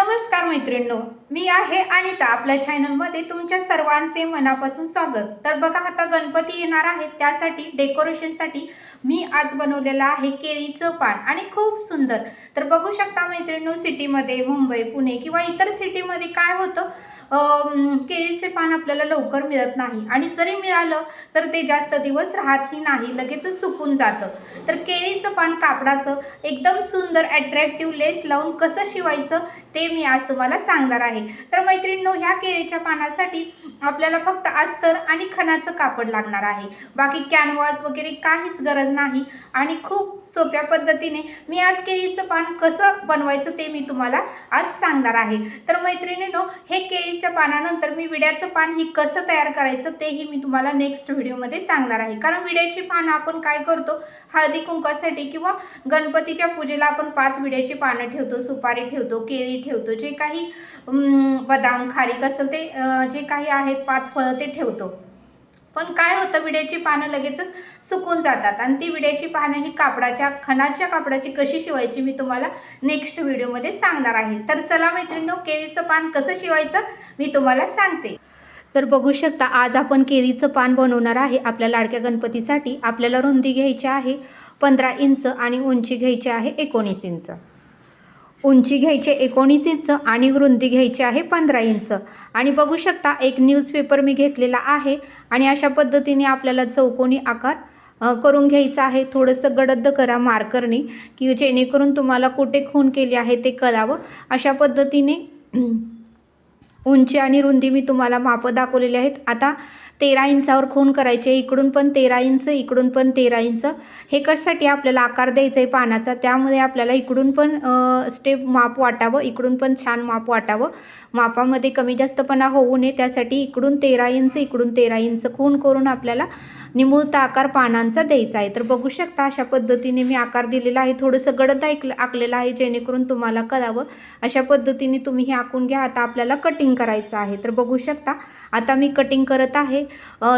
नमस्कार मैत्रिणींनो, मी आहे अनिता. आपल्या चॅनलमध्ये तुमच्या सर्वांचे मनापासून स्वागत. तर बघा, आता गणपती येणार आहे, त्यासाठी डेकोरेशनसाठी मी आज बनवलेला आहे केळीचं पान आणि खूप सुंदर. तर बघू शकता मैत्रिणींनो, सिटीमध्ये मुंबई, पुणे किंवा इतर सिटीमध्ये काय होतं, केळीचे पान आपल्याला लवकर मिळत नाही आणि जरी मिळालं तर ते जास्त दिवस राहतही नाही, लगेचच सुकून जातं. तर केळीचं पान कापडाचं एकदम सुंदर अट्रॅक्टिव्ह लेस लावून कसं शिवायचं ते मी आज तुम्हाला सांगणार आहे. तर मैत्रिणींनो, ह्या केळीच्या पानासाठी आपल्याला फक्त अस्तर आणि खणाचं कापड लागणार आहे. बाकी कॅनव्हास वगैरे काहीच गरज नाही आणि खूप सोप्या पद्धतीने मी आज केळीचं पान कसं बनवायचं ते मी तुम्हाला आज सांगणार आहे. तर मैत्रिणींनो, हे केळीच्या पानानंतर मी विड्याचं पान ही कसं तयार करायचं तेही मी तुम्हाला नेक्स्ट व्हिडिओमध्ये सांगणार आहे. कारण विड्याची पानं आपण काय करतो, हळदी कुंकासाठी किंवा गणपतीच्या पूजेला आपण 5 विड्याची पानं ठेवतो, सुपारी ठेवतो, केळी ठेवतो, जे काही बदाम खारीक असेल ते जे काही आहेत 5 फळं ते ठेवतो. पण काय होतं, विड्याची पानं लगेचच सुकून जातात आणि ती विड्याची पानं ही खणाच्या कापडाची कशी शिवायची मी तुम्हाला नेक्स्ट व्हिडिओमध्ये सांगणार आहे. तर चला मैत्रिणींनो, केळीचं पान कसं शिवायचं मी तुम्हाला सांगते. तर बघू शकता, आज आपण केळीचं पान बनवणार आहे. आपल्या लाडक्या गणपतीसाठी आपल्याला रुंदी घ्यायची आहे 15 इंच आणि उंची घ्यायची आहे 19 इंच. उंची घ्यायची 19 इंच आणि रुंदी घ्यायची आहे 15 इंच. आणि बघू शकता, एक न्यूजपेपर मी घेतलेला आहे आणि अशा पद्धतीने आपल्याला चौकोनी आकार करून घ्यायचा आहे. थोडंसं गडद करा मार्करने, की जेणेकरून तुम्हाला कुठे खून केली आहे ते कळावं. अशा पद्धतीने उंची आणि रुंदी मी तुम्हाला माप दाखवलेले आहेत. आता 13 इंचावर खून करायचे, इकडून पण 13 इंच, इकडून पण 13 इंच. हे कशासाठी, आपल्याला आकार द्यायचा आहे पानाचा, त्यामुळे आपल्याला इकडून पण स्टेप माप वाटावं, इकडून पण छान माप वाटावं. मापामध्ये कमी जास्तपणा होऊ नये, त्यासाठी इकडून 13 इंच, इकडून 13 इंच खून करून आपल्याला निमुळता आकार पानांचा द्यायचा आहे. तर बघू शकता, अशा पद्धतीने मी आकार दिलेला आहे. थोडंसं गडद आखलेलं आहे, जेणेकरून तुम्हाला कळावं. अशा पद्धतीने तुम्ही हे आखून घ्या. आता आपल्याला कटिंग करायचं आहे. तर बघू शकता, आता मी कटिंग करत आहे.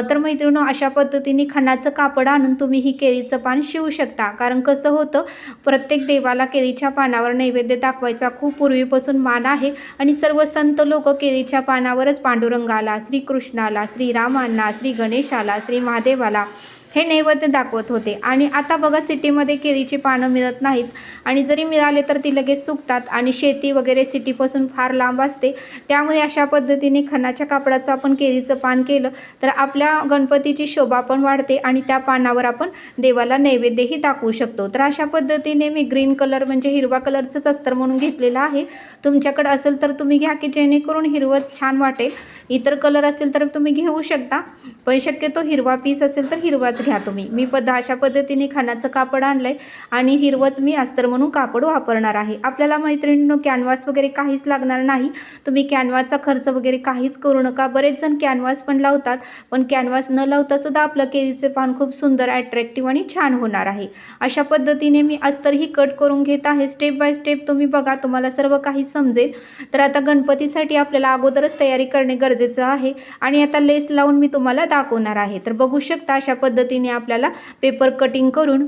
तर मैत्रिणींनो, अशा पद्धतीने खणाचं कापड आणून तुम्ही ही केळीचं पान शिवू शकता. कारण कसं होतं, प्रत्येक देवाला केळीच्या पानावर नैवेद्य दाखवायचा खूप पूर्वीपासून मान आहे आणि सर्व संत लोक केळीच्या पानावरच पांडुरंगाला, श्रीकृष्णाला, श्रीरामांना, श्री गणेशाला, श्री महादेवाला हे नैवेद्य दाखवत होते. आणि आता बघा, सिटीमध्ये केळीची पानं मिळत नाहीत आणि जरी मिळाले तर ती लगेच सुकतात आणि शेती वगैरे सिटीपासून फार लांब असते. त्यामुळे अशा पद्धतीने खणाच्या कापडाचं आपण केळीचं पान केलं तर आपल्या गणपतीची शोभा पण वाढते आणि त्या पानावर आपण देवाला नैवेद्यही दाखवू शकतो. तर अशा पद्धतीने मी ग्रीन कलर म्हणजे हिरवा कलरचंच अस्तर म्हणून घेतलेलं आहे. तुमच्याकडे असेल तर तुम्ही घ्या, की जेणेकरून हिरवंच छान वाटेल. इतर कलर असेल तर तुम्ही घेऊ शकता, पण शक्यतो हिरवा पीस असेल तर हिरवाच घ्या तुम्ही. मी अशा पद्धतीने खणाचं कापड आणलंय आणि हिरवंच मी अस्तर म्हणून कापड वापरणार आहे. आपल्याला मैत्रिणींनो, कॅनव्हास वगैरे काहीच लागणार नाही. तुम्ही कॅनव्हासचा खर्च वगैरे काहीच करू नका. बरेच जण कॅनव्हास पण लावतात, पण कॅनव्हास न लावता सुद्धा आपलं केळीचे पान खूप सुंदर, अट्रॅक्टिव्ह आणि छान होणार आहे. अशा पद्धतीने मी अस्तरही कट करून घेत आहे. स्टेप बाय स्टेप तुम्ही बघा, तुम्हाला सर्व काही समजेल. तर आता गणपतीसाठी आपल्याला अगोदरच तयारी करणे गरजेचं आहे आणि आता लेस लावून मी तुम्हाला दाखवणार आहे. तर बघू शकता, अशा पद्धतीने आपल्याला पेपर कटिंग करून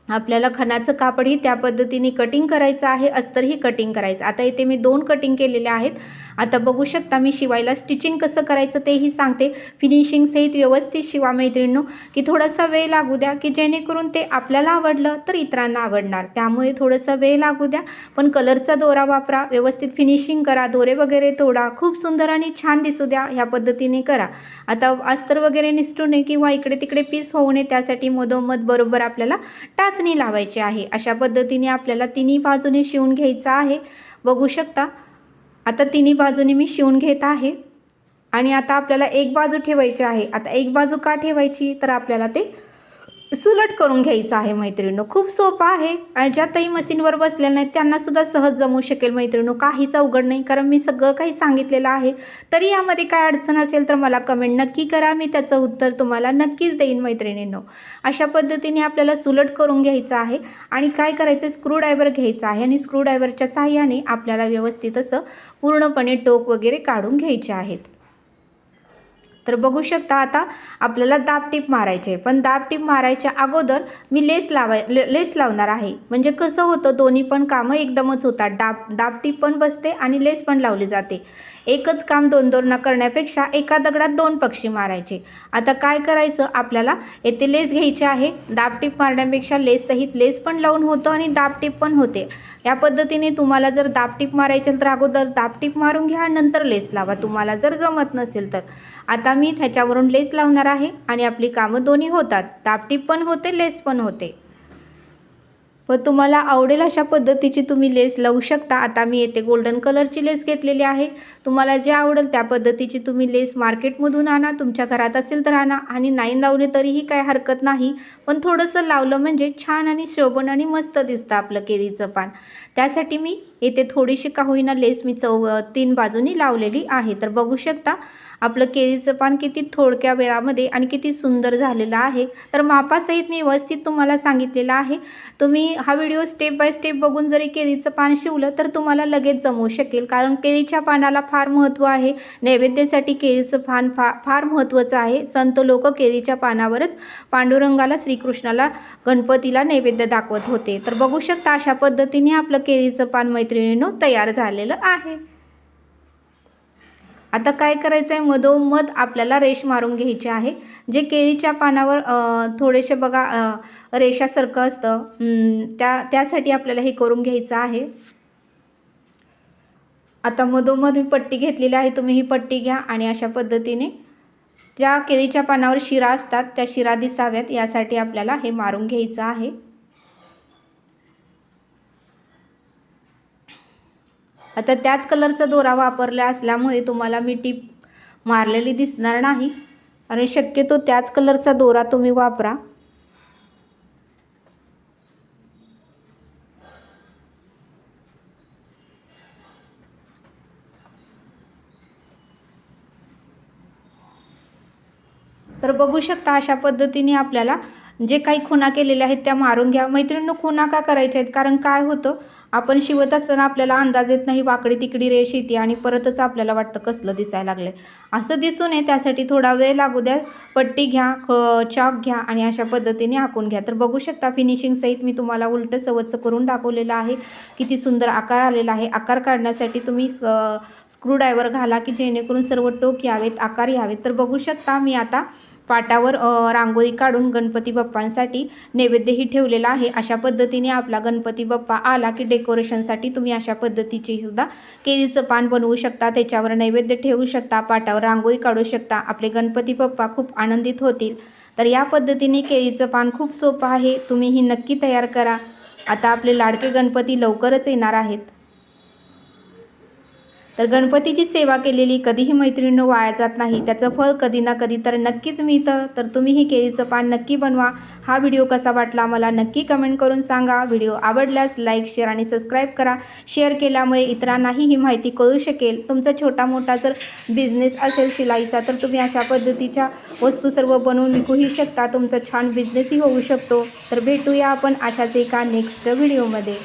आपल्याला खणाचं कापडही त्या पद्धतीने कटिंग करायचं आहे, अस्तरही कटिंग करायचं. आता इथे मी 2 कटिंग केलेले आहेत. आता बघू शकता, मी शिवायला स्टिचिंग कसं करायचं तेही सांगते. फिनिशिंग सहित व्यवस्थित शिवा मैत्रिणींनो, की थोडासा वेळ लागू द्या, की जेणेकरून ते आपल्याला आवडलं तर इतरांना आवडणार. त्यामुळे थोडासा वेळ लागू द्या, पण कलरचा दोरा वापरा, व्यवस्थित फिनिशिंग करा, दोरे वगैरे तोडा, खूप सुंदर आणि छान दिसू द्या. ह्या पद्धतीने करा. आता अस्तर वगैरे निसटू नये किंवा इकडे तिकडे पीस होऊ नये, त्यासाठी मधोमध बरोबर आपल्याला टाचणी लावायची आहे. अशा पद्धतीने आपल्याला तिन्ही बाजूने शिवून घ्यायचं आहे. बघू शकता, आता तिन्ही बाजूने मी शिवून घेत आहे आणि आता आपल्याला एक बाजू ठेवायची आहे. आता एक बाजू का ठेवायची, तर आपल्याला ते सुलट करून घ्यायचं आहे मैत्रिणींनो. खूप सोपं आहे आणि ज्या ताई मशीनवर बसलेल्या नाहीत त्यांना सुद्धा सहज जमू शकेल मैत्रिणींनो, काहीच अवघड नाही. कारण मी सगळं काही सांगितलेलं आहे. तरी यामध्ये काय अडचण असेल तर मला कमेंट नक्की करा, मी त्याचं उत्तर तुम्हाला नक्कीच देईन मैत्रिणींनो. अशा पद्धतीने आपल्याला सुलट करून घ्यायचं आहे आणि काय करायचं, स्क्रूड्रायव्हर घ्यायचा आहे आणि स्क्रूड्रायव्हरच्या साहाय्याने आपल्याला व्यवस्थित असं पूर्णपणे टोक वगैरे काढून घ्यायचे आहेत. तर बघू शकता आता आपल्याला दाबटीप मारायचे आहे, पण दाबटीप मारायच्या अगोदर मी लेस लावणार आहे. म्हणजे कसं होतं, दोन्ही पण कामं एकदमच होतात. दाबटीप पण बसते आणि लेस पण लावली जाते. एकच काम दोन न करण्यापेक्षा एका दगडात दोन पक्षी मारायचे. आता काय करायचं, आपल्याला येथे लेस घ्यायची आहे. दाबटीप मारण्यापेक्षा लेस सहित लेस पण लावून होतं आणि दाबटीप पण होते. या पद्धतीने तुम्हाला जर दाबटीप मारायचे तर अगोदर दाबटीप मारून घ्या, नंतर लेस लावा, तुम्हाला जर जमत नसेल तर. आता मी त्याच्यावरून लेस लावणार आहे आणि आपली कामं दोन्ही होतात, दाबटीप पण होते, लेस पण होते. व तुम्हाला आवडेल अशा पद्धतीची तुम्ही लेस लावू शकता. आता मी येथे गोल्डन कलरची लेस घेतलेली आहे. तुम्हाला जे आवडेल त्या पद्धतीची तुम्ही लेस मार्केटमधून आणा, तुमच्या घरात असेल तर आणा, आणि नाही लावले तरीही काय हरकत नाही. पण थोडंसं लावलं म्हणजे छान आणि शोभन आणि मस्त दिसतं आपलं केळीचं पान. त्यासाठी मी येथे थोडीशी का होईना लेस मी 3 बाजूनी लावलेली आहे. तर बघू शकता आपलं केळीचं पान किती थोडक्या वेळामध्ये आणि किती सुंदर झालेलं आहे. तर मापासहित मी व्यवस्थित तुम्हाला सांगितलेलं आहे. तुम्ही हा व्हिडिओ स्टेप बाय स्टेप बघून जरी केळीचं पान शिवलं तर तुम्हाला लगेच जमू शकेल, कारण केळीच्या पानाला फार महत्त्व आहे. नैवेद्यासाठी केळीचं पान फार महत्त्वाचं आहे. संत लोक केळीच्या पानावरच पांडुरंगाला, श्रीकृष्णाला, गणपतीला नैवेद्य दाखवत होते. तर बघू शकता अशा पद्धतीने आपलं केळीचं पान मैत्रिणींनो तयार झालेलं आहे. आता काय करायचं आहे, मधोमध आपल्याला रेष मारून घ्यायची आहे. जे केळीच्या पानावर थोडेसे बघा रेषासारखं असतं, त्यासाठी आपल्याला हे करून घ्यायचं आहे. आता मधोमध मी पट्टी घेतलेली आहे, तुम्ही ही पट्टी घ्या आणि अशा पद्धतीने ज्या केळीच्या पानावर शिरा असतात त्या शिरा दिसाव्यात यासाठी आपल्याला हे मारून घ्यायचं आहे. आता त्याच कलरचा दोरा वापरला असल्यामुळे तुम्हाला मी टीप मारलेली दिसणार नाही, आणि शक्यतो त्याच कलरचा दोरा तुम्ही वापरा. तर बघू शकता अशा पद्धतीने आपल्याला जे काही खुणा केलेल्या आहेत त्या मारून घ्या. मैत्रिणींनो, खुणा का करायच्या आहेत, कारण काय होतं, आपण शिवत असताना आपल्याला अंदाज येत नाही, वाकडी तिकडी रेष येते आणि परतच आपल्याला वाटतं कसलं दिसायला लागलं आहे. असं दिसू नये त्यासाठी थोडा वेळ लागू द्या. पट्टी घ्या, चॉक घ्या आणि अशा पद्धतीने आखून घ्या. तर बघू शकता फिनिशिंग सहित मी तुम्हाला उलटं सवच्च करून दाखवलेलं आहे. किती सुंदर आकार आलेला आहे. आकार काढण्यासाठी तुम्ही स्क्रूड्रायव्हर घाला की जेणेकरून सर्व टोक यावेत, आकार यावेत. तर बघू शकता मी आता पाटावर रांगोळी काढून गणपती बाप्पांसाठी नैवेद्यही ठेवलेला आहे. अशा पद्धतीने आपला गणपती बाप्पा आला की डेकोरेशनसाठी तुम्ही अशा पद्धतीची सुद्धा केळीचं पान बनवू शकता, त्याच्यावर नैवेद्य ठेवू शकता, पाटावर रांगोळी काढू शकता. आपले गणपती बाप्पा खूप आनंदित होतील. तर या पद्धतीने केळीचं पान खूप सोपं आहे, तुम्ही ही नक्की तयार करा. आता आपले लाडके गणपती लवकरच येणार आहेत. तर गणपतीची सेवा केलेली कधीही मैत्रिणींनो वाया जात नाही, त्याचं फळ कधी ना कधी तर नक्कीच मिळतं. तर तुम्ही ही केळीचं पान नक्की बनवा. हा व्हिडिओ कसा वाटला मला नक्की कमेंट करून सांगा. व्हिडिओ आवडल्यास लाईक, शेअर आणि सबस्क्राईब करा. शेअर केल्यामुळे इतरांनाही ही माहिती कळू शकेल. तुमचा छोटा मोठा जर बिझनेस असेल शिलाईचा तर तुम्ही अशा पद्धतीच्या वस्तू सर्व बनवून विकूही शकता. तुमचा छान बिझनेसही होऊ शकतो. तर भेटूया आपण अशाच एका नेक्स्ट व्हिडिओमध्ये.